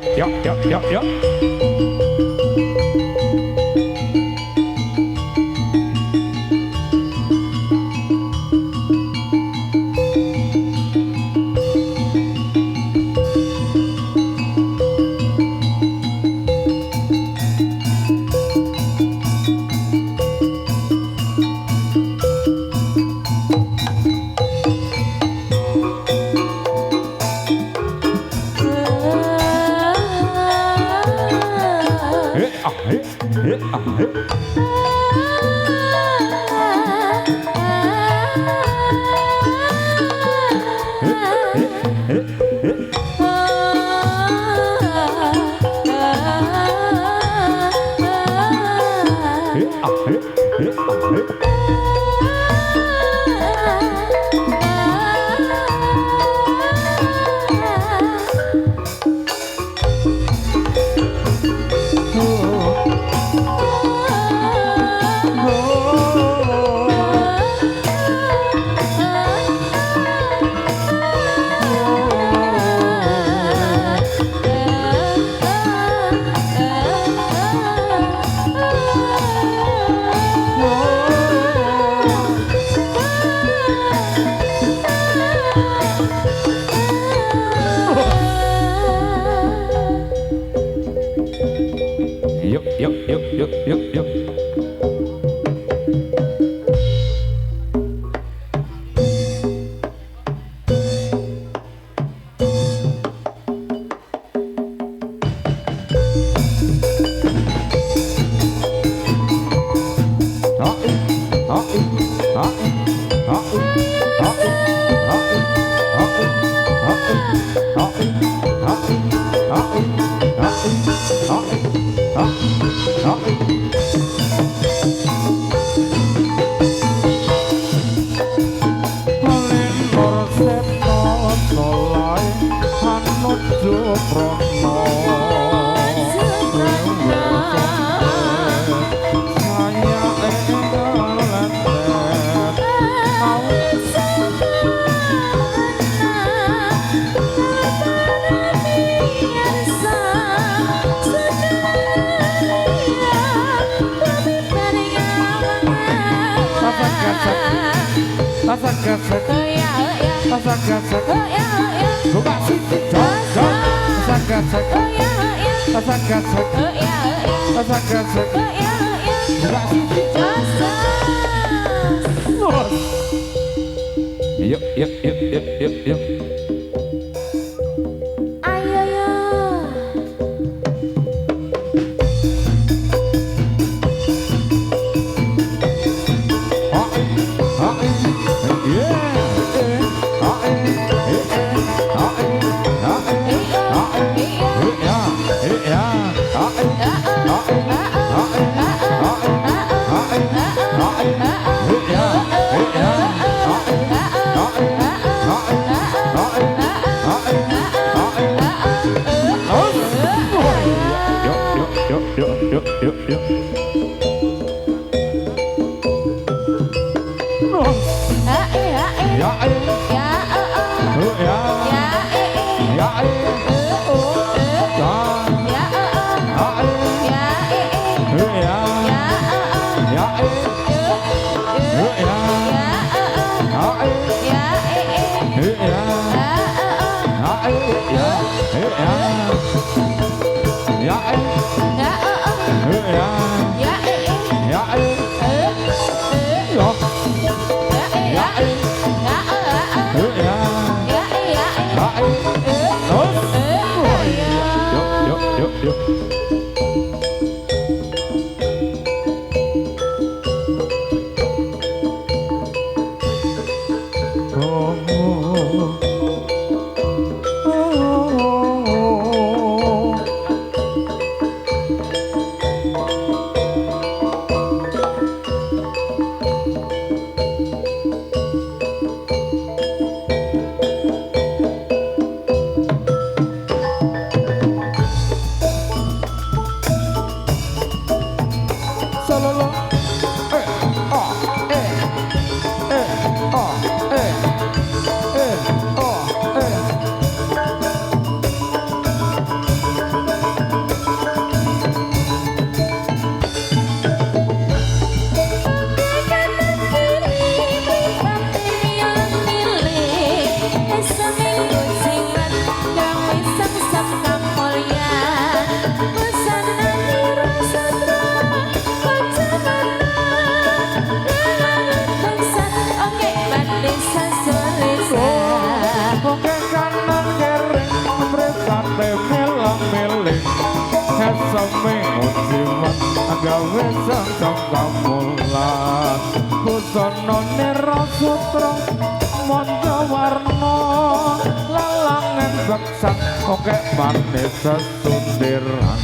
Yuk, yuk, yuk, yuk. Yuk, yuk, yuk, yuk, yuk, yuk. Yuk, yuk, yuk, yuk, yuk, yuk. Ayo yo. Yuk, yuk, yuk. pamiling esome jimat gawe sang kamulan busana nira sutra manja warna lalangan beksan oke manis sesundiran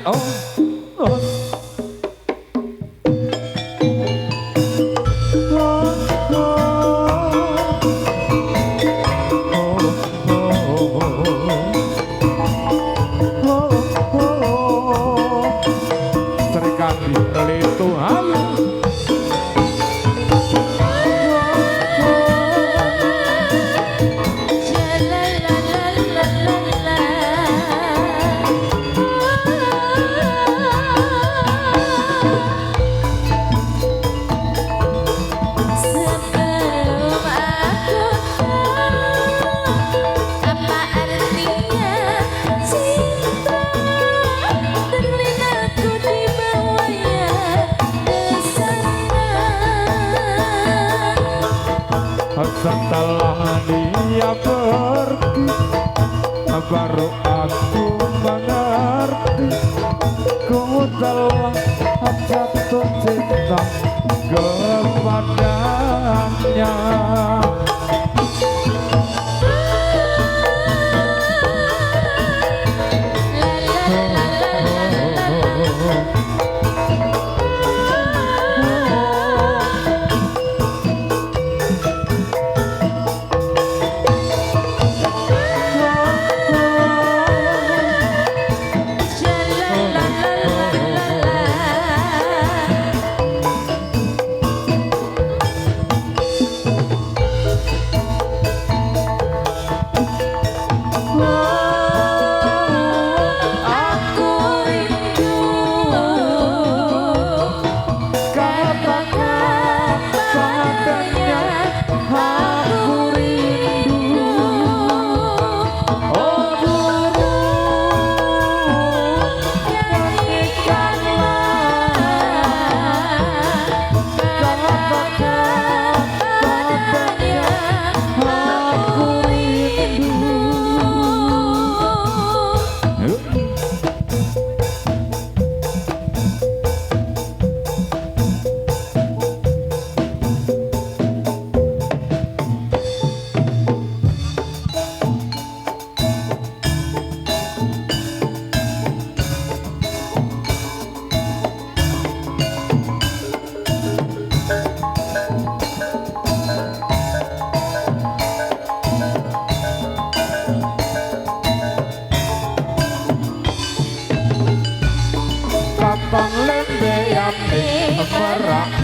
oh Serikandi litu ayo setelah dia pergi baru aku mengerti ku telah jatuh cinta kepadanya Cara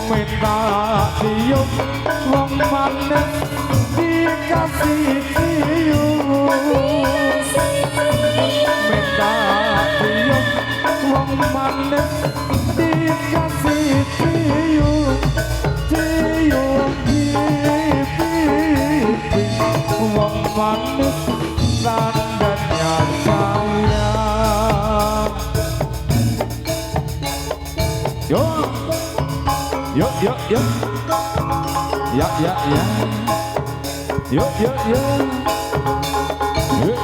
minta cium wong manis dikasih cium minta cium wong manis dikasih cium cium pipi wong manis tandanya sayang yo yo yo yo ya ya ya yo yo yo yo yo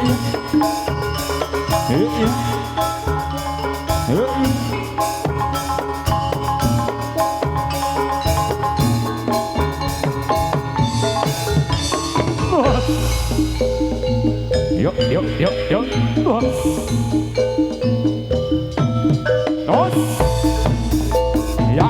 yo yo yo yo yo yo dos ya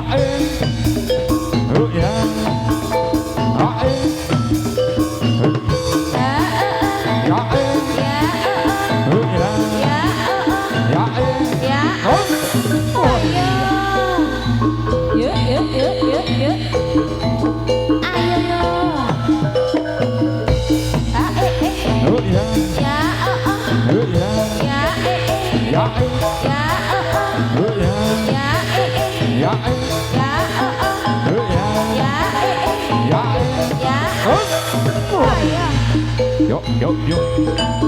Yuk, yuk, yuk,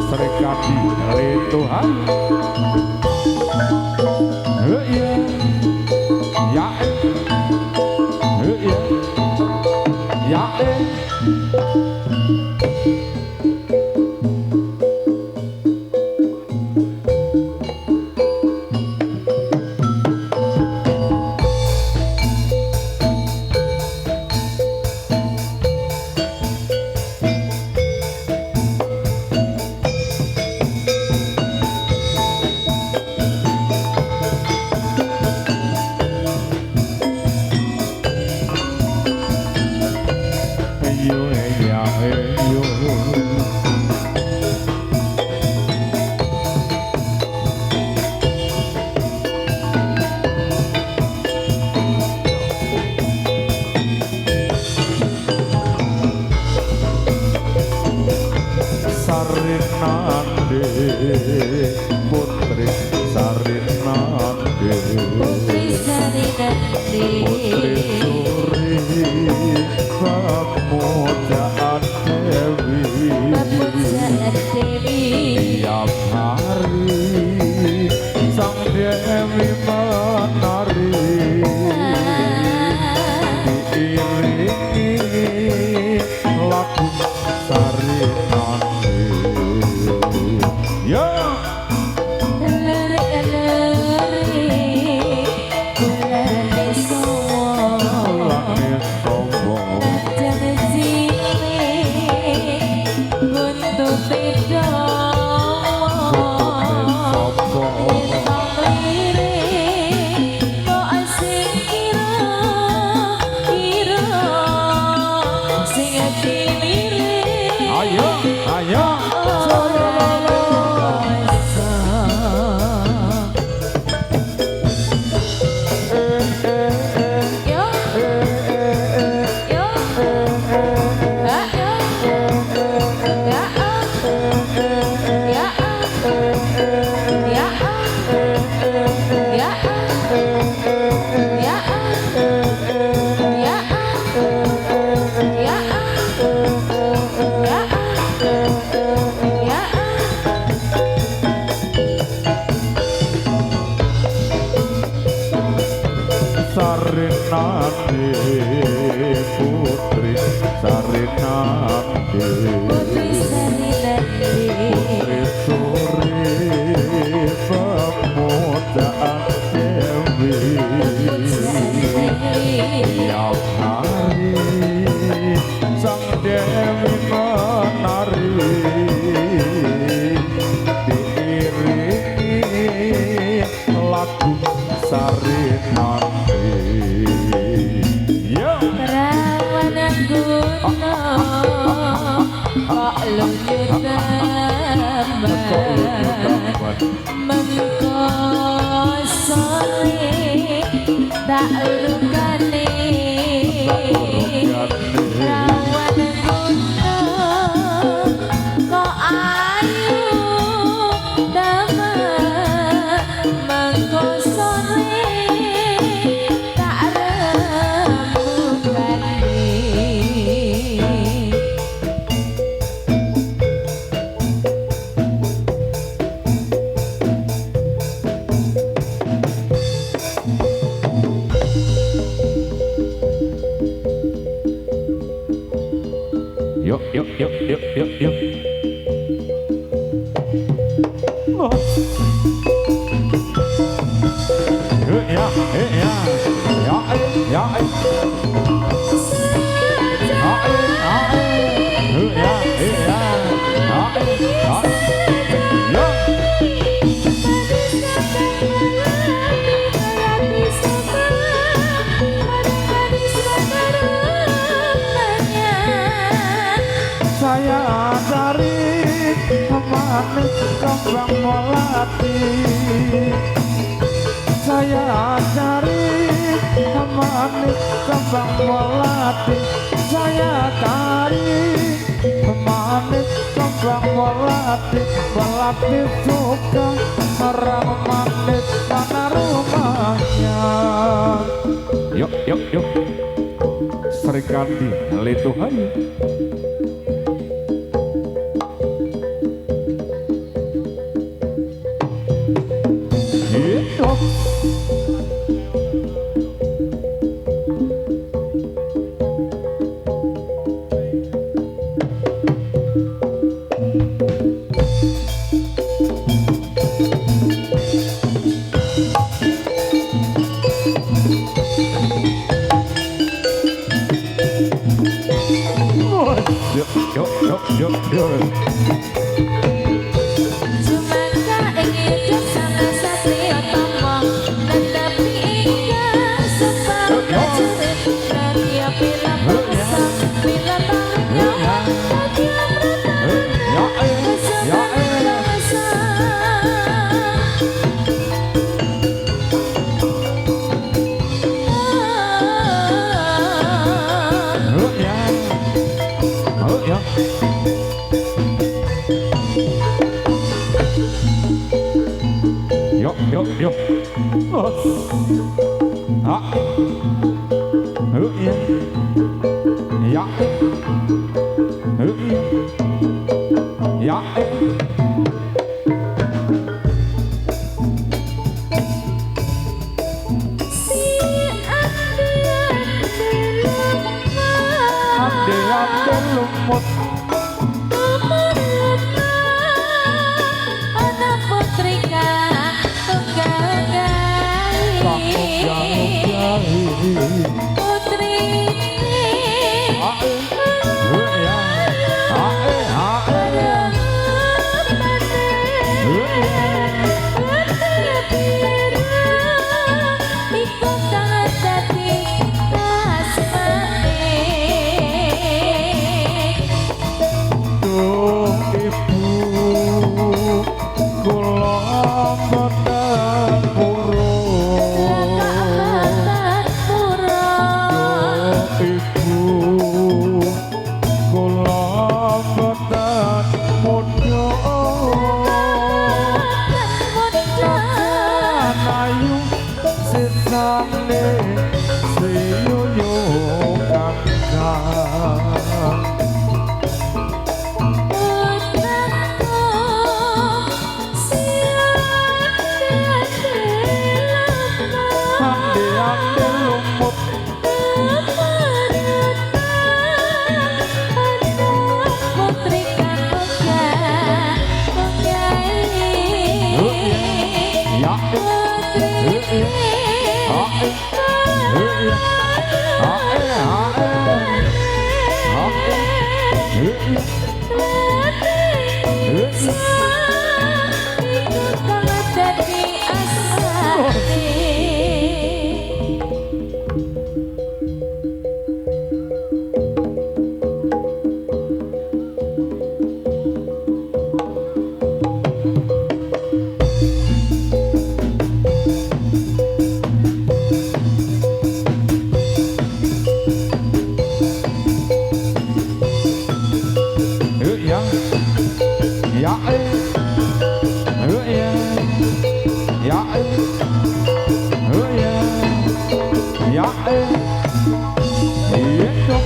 serikati dari Tuhan. Ya, ya, ya, ya. Putri Sarinande Putri Suri Pemujaan Dewi tiap hari sang Dewi menari diiringi lagu Sarinande. Yeah. Sarinande Putri Sarinande Putri Suri Pemujaan Dewi tiap hari sang Dewi menari diiringi lagu Sarinande. Perawanan gunung kok Kembang melati saya cari manis kembang melati saya cari manis kembang melati melati suka orang manis mana rumahnya. Yuk yuk yuk Serikandi Letuhayu. Iya dong.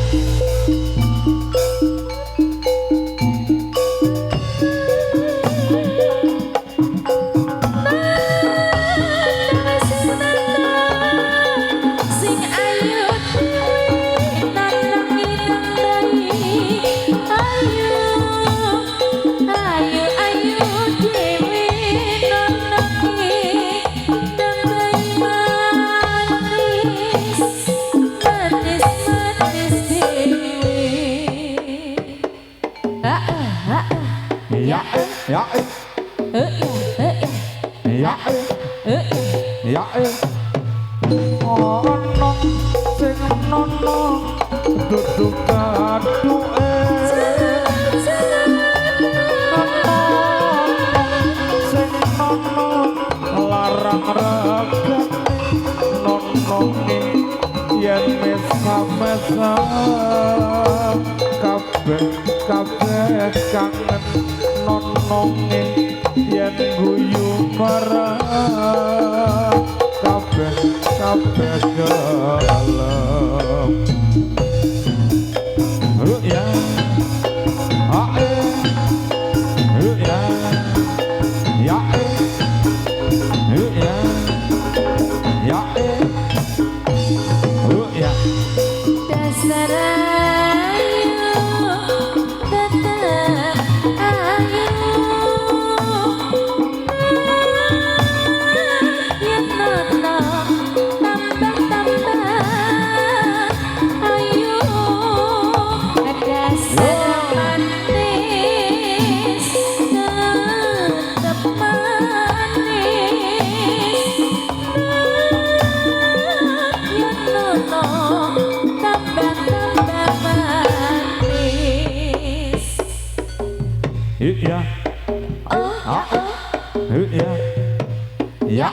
Sing ayu dewe nanangi nandai ayu dewe nanangi nandai manis dewe Ya ya ya ya ono sing nono duduk gaduke sing nono larang regane nonone yen mesa-mesa kabeh kangen nonone yen guyu marang kabeh gelem ya ae ya ya ya ya ya dasar ayu tetep ayu yen nono tambah ayu dasar manis tetep manis yen nono tambah manis. ya ya ya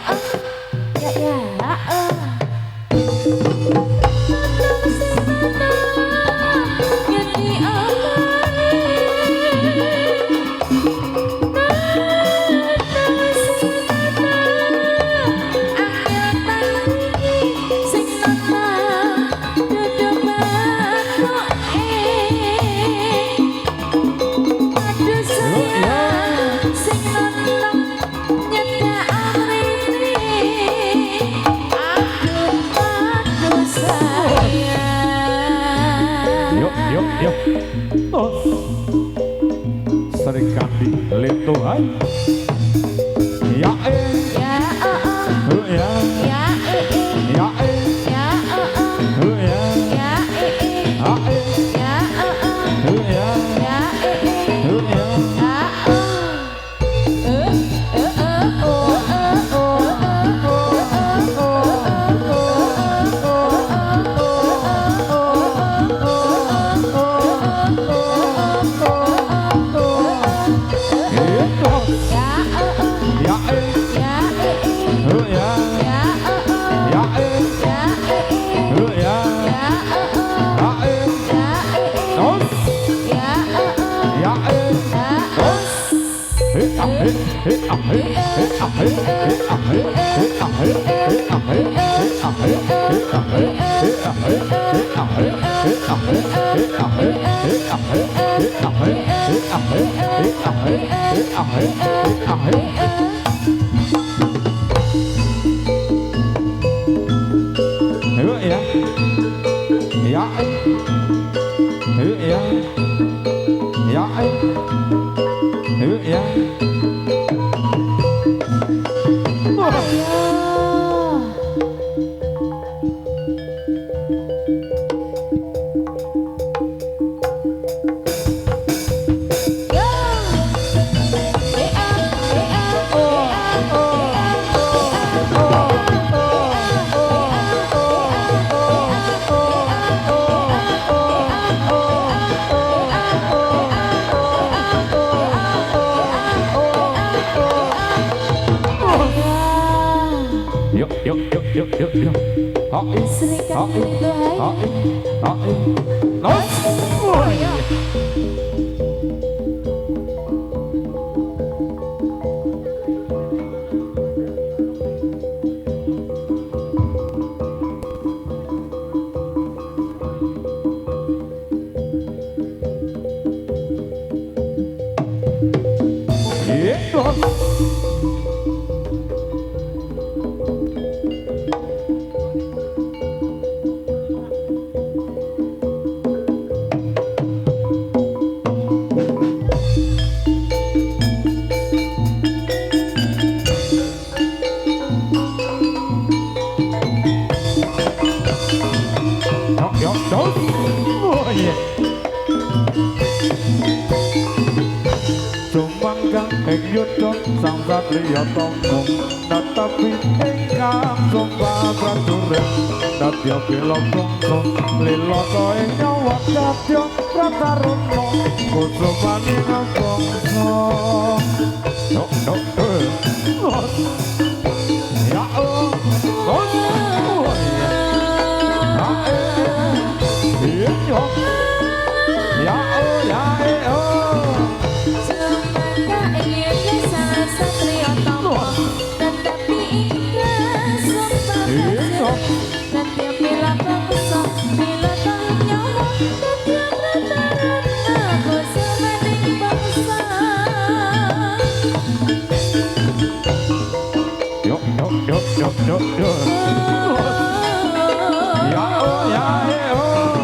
yuk Sri Kandi Leto hai ya ya ya ya ya Sri Kandi Leto hai dos. Oh iya. Sumangga ing yuda sang satriya tangga tetapi ingkang sumpah prajurit nadya bela bangsa lilata ing nyawa kadya prataruna kusumaning bangsa. Yo yo ya oh iya yo ya oh ya oh Sumangga ingin sang satriya tangga tetapi ingkang sumpah prajurit nadya bela bangsa lilata ing nyawa kadya prataruna kusumaning bangsa. yo yo yo yo yo yo ya oh ya oh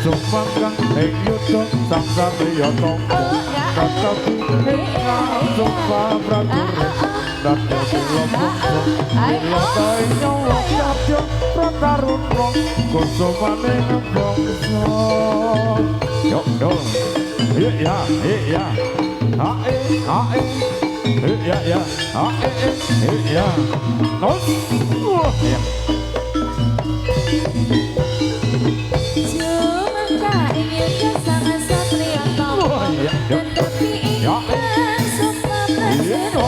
Sumangga ing yuda sang satriya tangga tetapi ingkang sumpah prajurit nadya bela bangsa lilata ing nyawa kadya prataruna kusumaning bangsa. Yo yo ya ya ya ya nos ya Sumangga ingin sang satriya tangga tetapi ingkang sumpah prajurit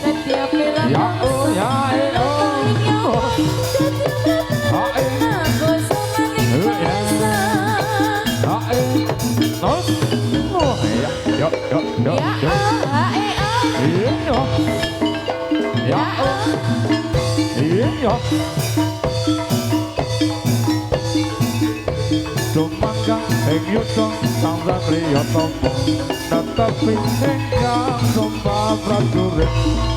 nadya bela ya oh bangsa ya lilata ing nyawa kadya prataruna kusumaning bangsa. nos ya yo yo yo Ya yo ya iya Sumangga ing yuda sang satriya tangga tetapi ingkang sumpah prajurit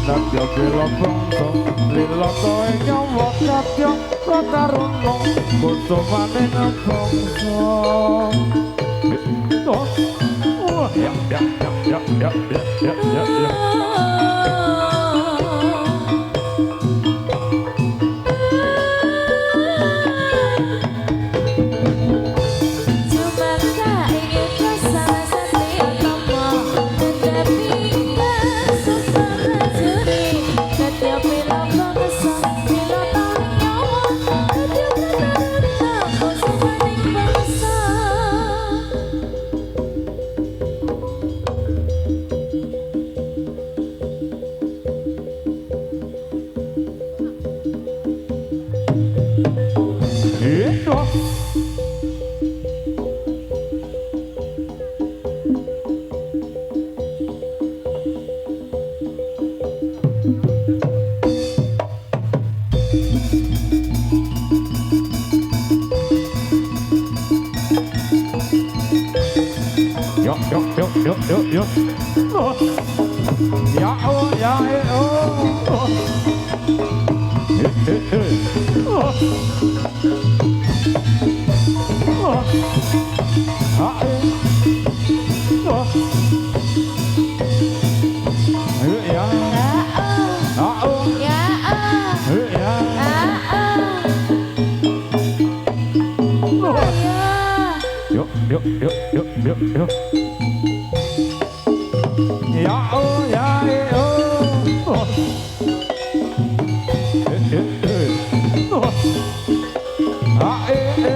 nadya bela bangsa lilata ing nyawa kadya prataruna kusumaning bangsa. Oh ya ya ya ya ya ya ya Sumangga ingin sang satriya tangga tetapi ingkang sumpah prajurit nadya bela bangsa lilata ing nyawa kadya prataruna kusumaning bangsa. Itu. Yo yo yo yo yo yo. Oh. Ya oh ya oh. Oh. Oh. Oh. Ah, oh. Ya. Ah, oh. Ya Ya. ya Yo yo yo yo yo yo. Ya oh ya oh. Oh. Oh. Ah ya.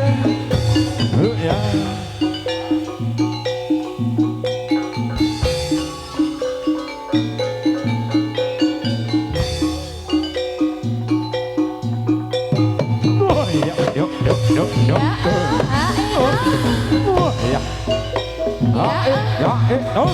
Oh ya yo yo yo yo. Oh ya. Ah ya oh.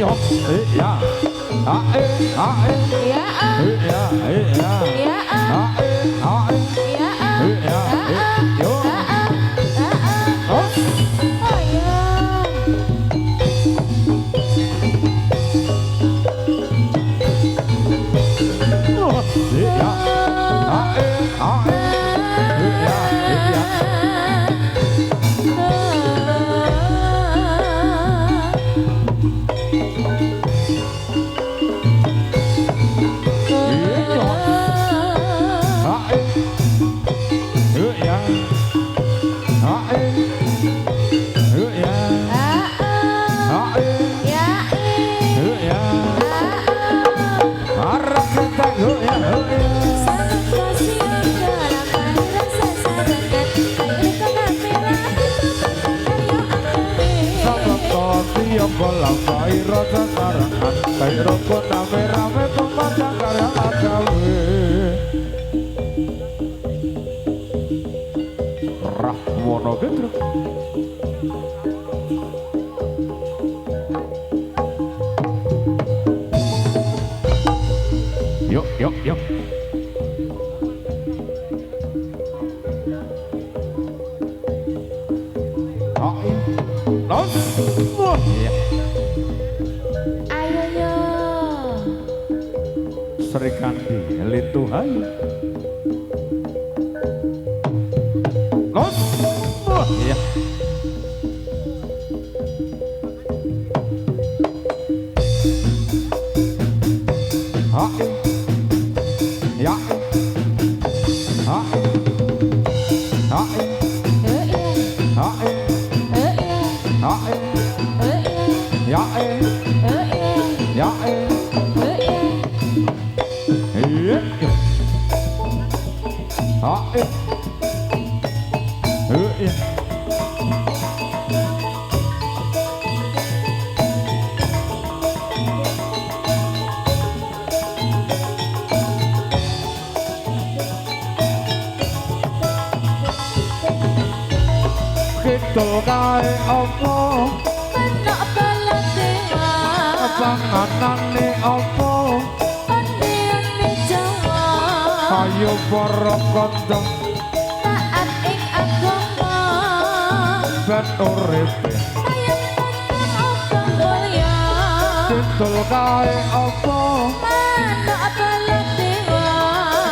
yo ya ae ae Ya ah. ya ya Ya ah. ae ae Ya ah. ya yo Oh ya. ya ae ae ya ae ya ae ya ae ya arep kita ya yang kolam kairo sasarangan kairo kona merame pemandang karya agawe Rahwono Gendro yuk yuk yuk iya. Ayo yo. Sri Kandi Lintu Hayu Los iya. Hae ya hae hae hae hae ya ya iya hae iya Kidul kae apa Anak baladewa panganane apa Pandian di Jawa ayo para kondang Taat ing agama ben urip Ayat tentang apa mulia Kidul kae apa Anak baladewa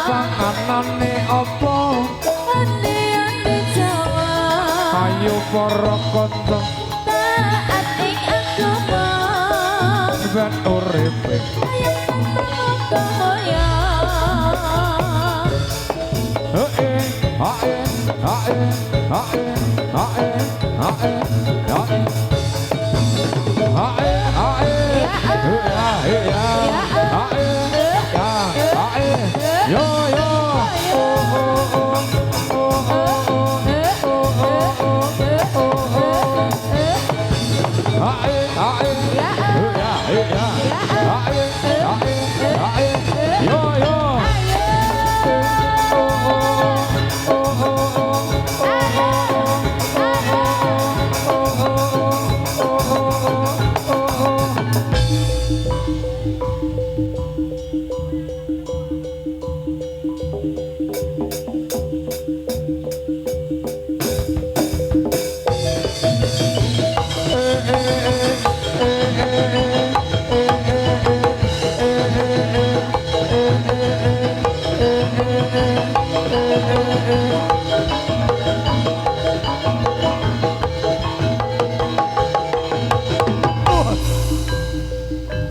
panganane apa Pandian di Jawa ayo para kondang Taat ing agama ben urip Ayat tentang apa mulia hae hae hae hae hae hae hae hae hae hae hae yo yo hae hae yo yo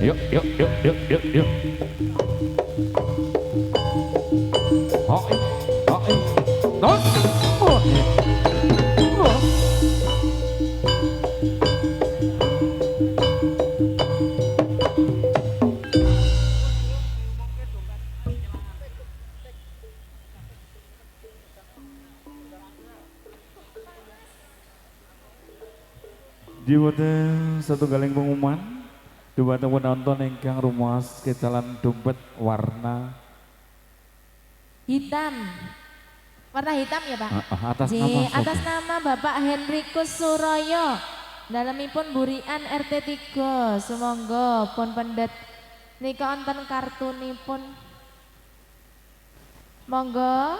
Yuk, yuk, yuk, yuk, yuk, yuk. Hai, hai, nos. Jiwate satu galing pengumuman. Dumateng penonton ingkang rumaos kecalan dompet warna hitam. Warna hitam ya, Pak? atas J, nama atas nama Bapak Henrikus Suroyo. Dalemipun burian RT 3 sumangga pun pendet nika wonten kartunipun monggo